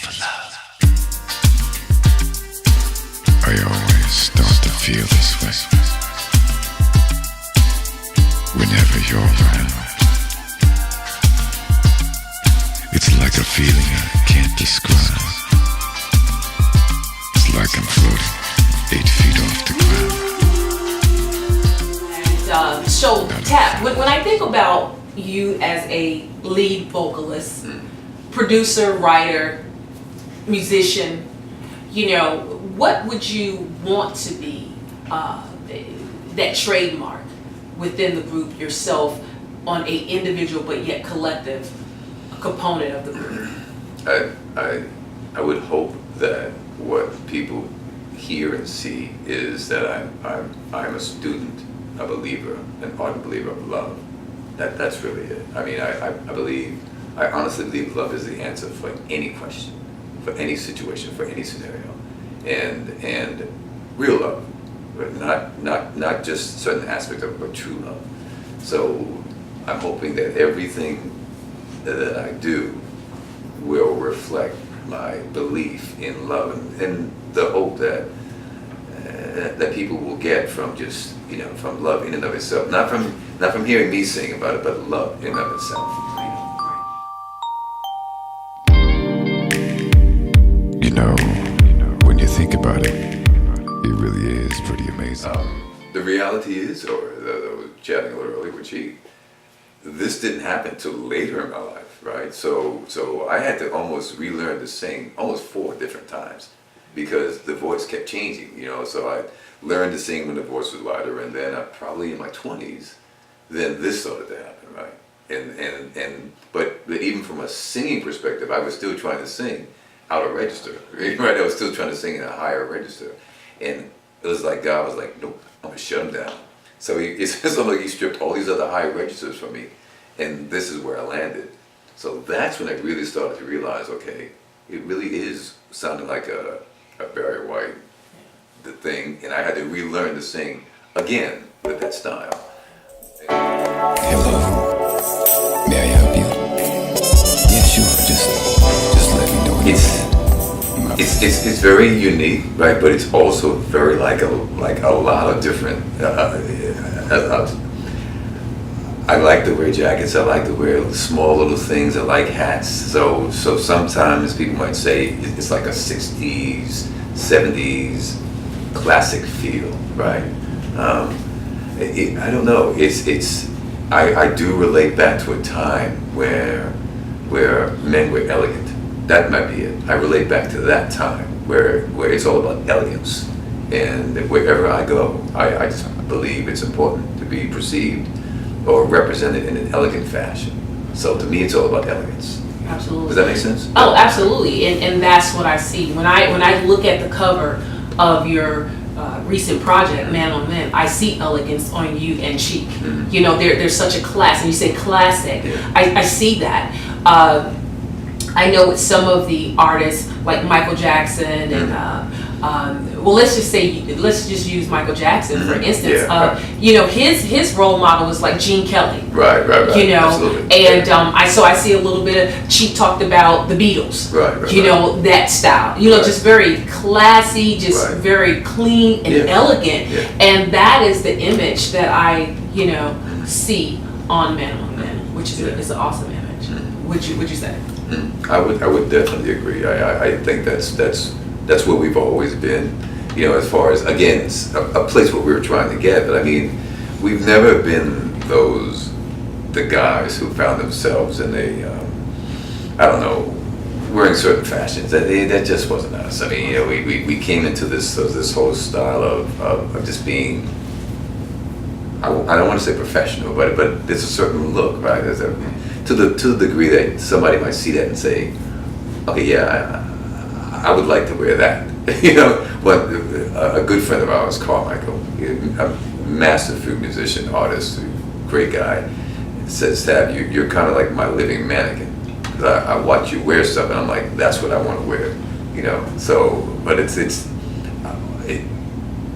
I always start to feel this way whenever you're around. It's like a feeling I can't describe. It's like I'm floating 8 feet off the ground. And so, Tap, when I think about you as a lead vocalist, producer, writer, musician, you know, what would you want to be that trademark within the group yourself on a individual but yet collective component of the group? I would hope that what people hear and see is that I'm a student, a believer, an ardent believer of love. That's really it. I mean, I honestly believe love is the answer for any question, for any situation, for any scenario, and real love, but not just certain aspects of it, but true love. So I'm hoping that everything that I do will reflect my belief in love and the hope that that people will get from just, you know, from love in and of itself, not from hearing me sing about it, but love in and of itself. You know, when you think about it, it really is pretty amazing. The reality is, or I was chatting a little earlier with Chief, this didn't happen till later in my life, right? So I had to almost relearn to sing almost 4 different times because the voice kept changing, you know. So I learned to sing when the voice was lighter, and then probably in my 20s, then this started to happen, right? But even from a singing perspective, I was still trying to sing out of register, right? I was still trying to sing in a higher register, and it was like God was like, nope, I'm gonna shut him down. So it's almost like he stripped all these other high registers from me, and this is where I landed. So that's when I really started to realize, okay, it really is sounding like a Barry White thing, and I had to relearn to sing again with that style. Hello, may I help you? Yeah, sure, just let me know when It's very unique, right? But it's also very like a lot of different. I like to wear jackets. I like to wear small little things. I like hats. So sometimes people might say it's like a 60s, 70s classic feel, right? I don't know. I do relate back to a time where men were elegant. That might be it. I relate back to that time where it's all about elegance, and wherever I go, I just believe it's important to be perceived or represented in an elegant fashion. So to me, it's all about elegance. Absolutely. Does that make sense? Oh, absolutely, and that's what I see when I look at the cover of your recent project, Man on Men. I see elegance on you and Cheek. Mm-hmm. You know, there's such a class, and you say classic. Yeah. I see that. I know with some of the artists like Michael Jackson and well, let's just use Michael Jackson for instance. Yeah, you know, his role model was like Gene Kelly. Right. You know, absolutely. And I see a little bit of Cheek talked about the Beatles. Right. You know, that style. You know, just very classy, just very clean and elegant. Yeah. And that is the image that I, you know, see on Man on Men, which is an awesome image. Would you say? I would definitely agree. I think that's where we've always been, you know, as far as, again, it's a place where we were trying to get, but I mean, we've never been the guys who found themselves in I don't know, wearing certain fashions. That just wasn't us. I mean, you know, we came into this whole style of just being, I don't want to say professional, but there's a certain look, right? To the degree that somebody might see that and say, okay, yeah, I would like to wear that. You know, but a good friend of ours, Carmichael, a massive flute musician, artist, great guy, says, Tab, you're kind of like my living mannequin. I watch you wear stuff, and I'm like, that's what I want to wear. You know, so, but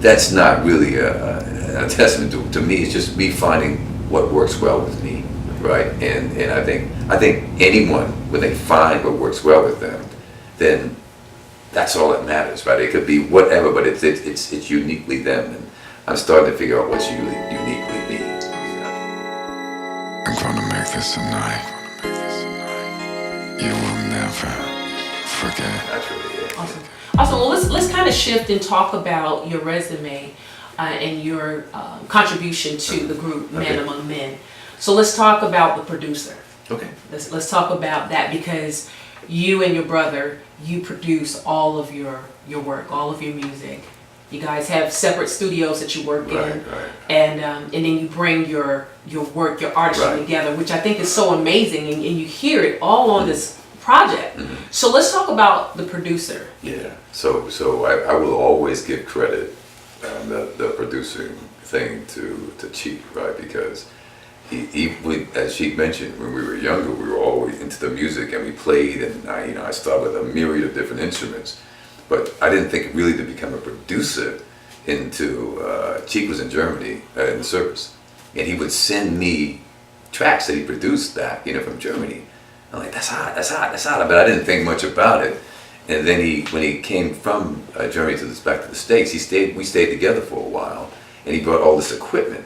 that's not really a testament to me. It's just me finding what works well with me. Right, and I think anyone, when they find what works well with them, then that's all that matters, right? It could be whatever, but it's uniquely them, and I'm starting to figure out what's uniquely me. I'm gonna make this a night you will never forget. That's really it. Awesome. Awesome. Well, let's kind of shift and talk about your resume and your contribution to the group Man Among Men. So let's talk about the producer. Okay. Let's talk about that, because you and your brother, you produce all of your work, all of your music. You guys have separate studios that you work in, Right. and then you bring your work, your artistry Right. together, which I think is so amazing, and you hear it all on this project. Mm-hmm. So let's talk about the producer. Yeah. So I will always give credit, the producing thing to Cheek, right? Because as she mentioned, when we were younger, we were always into the music, and we played, and I started with a myriad of different instruments, but I didn't think really to become a producer into, Cheek was in Germany in the service, and he would send me tracks that he produced back, from Germany. I'm like, that's hot, but I didn't think much about it. And then when he came from Germany back to the States, we stayed together for a while, and he brought all this equipment.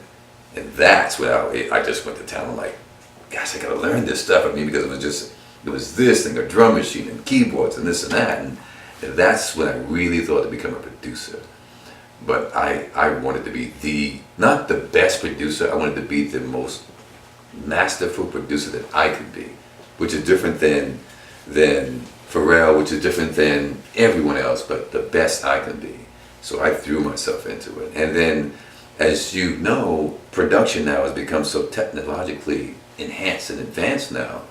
And that's when I just went to town. I'm like, gosh, I gotta learn this stuff. Because it was this thing, a drum machine and keyboards and this and that. And that's when I really thought to become a producer. But I wanted to be not the best producer, I wanted to be the most masterful producer that I could be, which is different than Pharrell, which is different than everyone else, but the best I can be. So I threw myself into it. And then, as you know, production now has become so technologically enhanced and advanced now.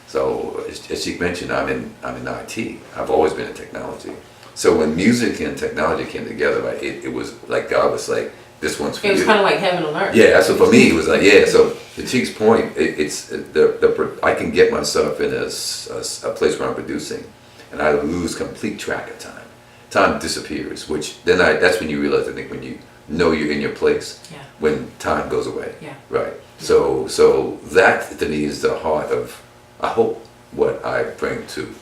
So as you mentioned, I'm in IT. I've always been in technology. So when music and technology came together, right, it was like God was like, this one's for you. It was kind of like heaven on earth. Yeah, so for me it was like, yeah. So to Cheek's point, I can get myself in a place where I'm producing, and I lose complete track of time. Time disappears, which that's when you realize, I think, when you know you're in your place, when time goes away. Yeah. Right. So that to me is the heart of, I hope, what I bring to,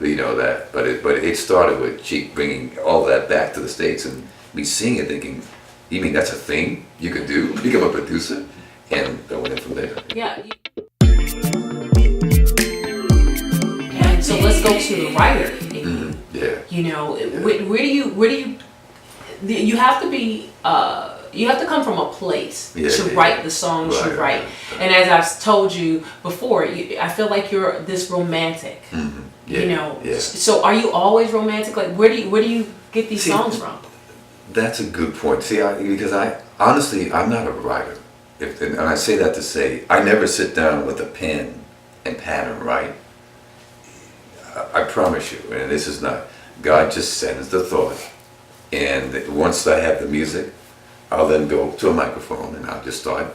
that. But it started with Cheek bringing all that back to the States, and me seeing it, thinking, you mean that's a thing you could do? Become a producer? And I went in from there. Yeah. And so let's go to the writer. Mm-hmm. Yeah. Where do you have to be, you have to come from a place to write the songs you write. Right. And as I've told you before, I feel like you're this romantic. Mm-hmm. Yeah. So are you always romantic? Like, where do you get these songs from? That's a good point. See, because honestly, I'm not a writer. And I say that to say, I never sit down with a pen and pad and write. I promise you, and this is not, God just sends the thought. And once I have the music, I'll then go to a microphone and I'll just start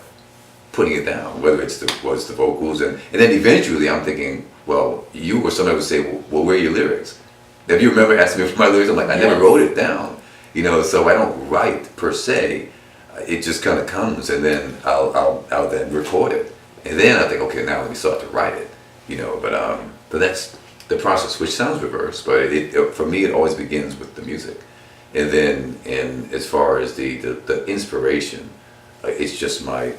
putting it down, whether it's the vocals. And then eventually I'm thinking, well, you or somebody would say, well, where are your lyrics? If you remember asking me for my lyrics, I'm like, I never wrote it down. So I don't write per se. It just kind of comes, and then I'll then record it, and then I think, okay, now let me start to write it. But that's the process, which sounds reverse, but for me it always begins with the music, and then as far as the inspiration, it's just my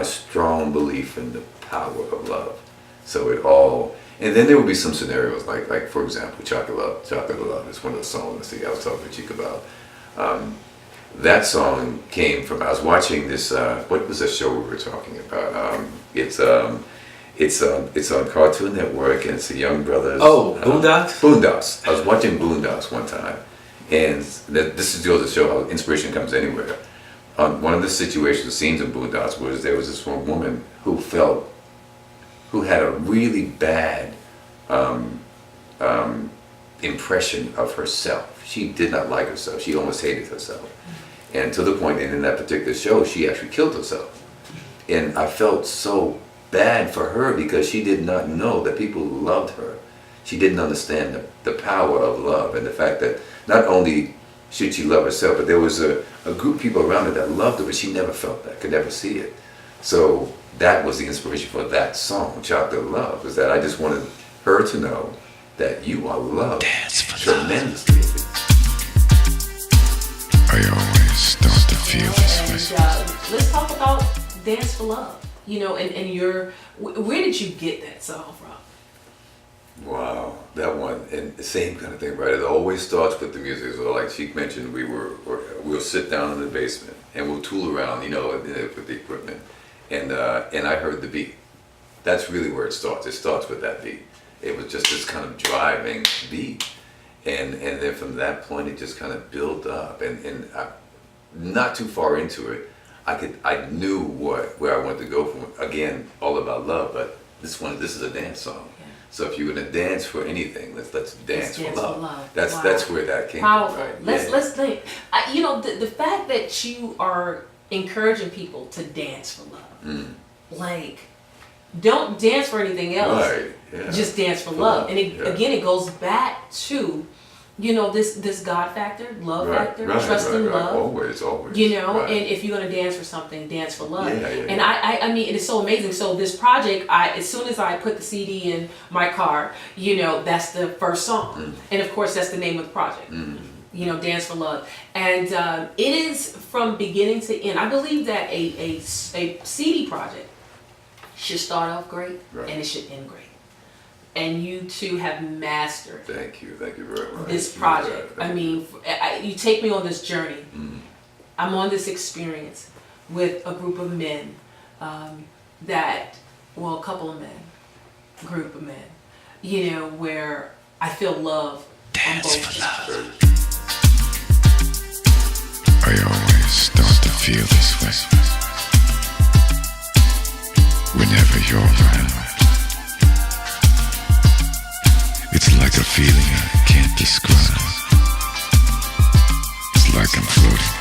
strong belief in the power of love. So it all. And then there would be some scenarios like for example, Chocolate Love is one of the songs I was talking to Cheek about. That song came from, I was watching this, what was the show we were talking about? It's on Cartoon Network, and it's the Young Brothers. Oh, Boondocks? Boondocks. I was watching Boondocks one time, and this is goes to show how inspiration comes anywhere. One of the scenes in Boondocks was there was this one woman who had a really bad impression of herself. She did not like herself. She almost hated herself. And to the point, and in that particular show, she actually killed herself. And I felt so bad for her because she did not know that people loved her. She didn't understand the power of love, and the fact that not only should she love herself, but there was a group of people around her that loved her, but she never felt that, could never see it. So that was the inspiration for that song, Chocolate Love, was that I just wanted her to know that you are loved Dance for tremendously. I always start to feel this And way. let's talk about Dance for Love. You know, and where did you get that song from? Wow, that one, and the same kind of thing, right? It always starts with the music. So like Sheik mentioned, we'll sit down in the basement and we'll tool around, you know, with the equipment. And I heard the beat. That's really where it starts. It starts with that beat. It was just this kind of driving beat. And then from that point, it just kind of built up. And not too far into it, I knew where I wanted to go from. Again, all about love, but this is a dance song. Yeah. So if you're gonna dance for anything, let's dance for love. That's where that came Powerful. from. Right? Let's think. You know, the fact that you are encouraging people to dance for love, like, don't dance for anything else. Right. Yeah. Just dance for love. And again, it goes back to, you know, this God factor, love factor, trust in love. Always. You know, and if you're gonna dance for something, dance for love. Yeah. And I mean, it is so amazing. So this project, as soon as I put the CD in my car, you know, that's the first song, and of course that's the name of the project. You know, Dance for Love, and it is from beginning to end. I believe that a CD project should start off great and it should end great. And you two have mastered. Thank you very much. This project. I mean, you take me on this journey. I'm on this experience with a group of men a couple of men, group of men, you know, where I feel love. Dance for love. I always start to feel this way. Whenever you're around, it's like a feeling I can't describe. It's like I'm floating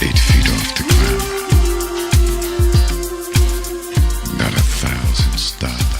8 feet off the ground. Not 1,000 stars.